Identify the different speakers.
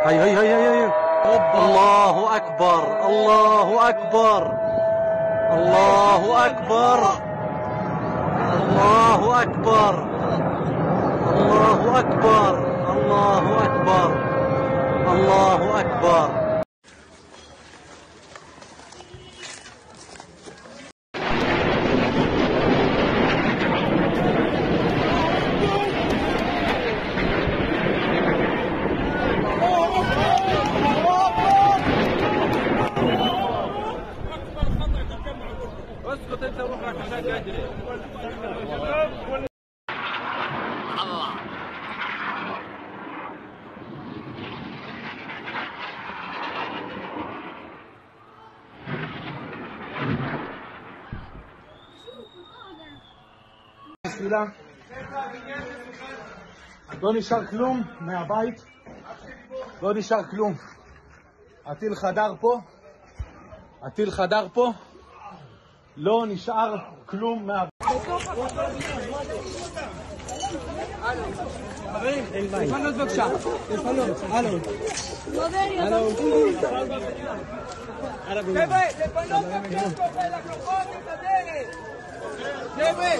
Speaker 1: هي هي هي هي. الله أكبر الله أكبر الله أكبر الله أكبر الله أكبر الله أكبر الله أكبر.
Speaker 2: اسكت انت وروح لك عشان تجري. الله
Speaker 3: לא נשאר כלום מהבית, לא נשאר כלום. הטיל חדר פה, לא נשאר כלום מהבית.
Speaker 2: חברים, לפנות בבקשה, לפנות, הלו. חבר'ה, לפנות בבקשה, לכוחות את הדרך. חבר'ה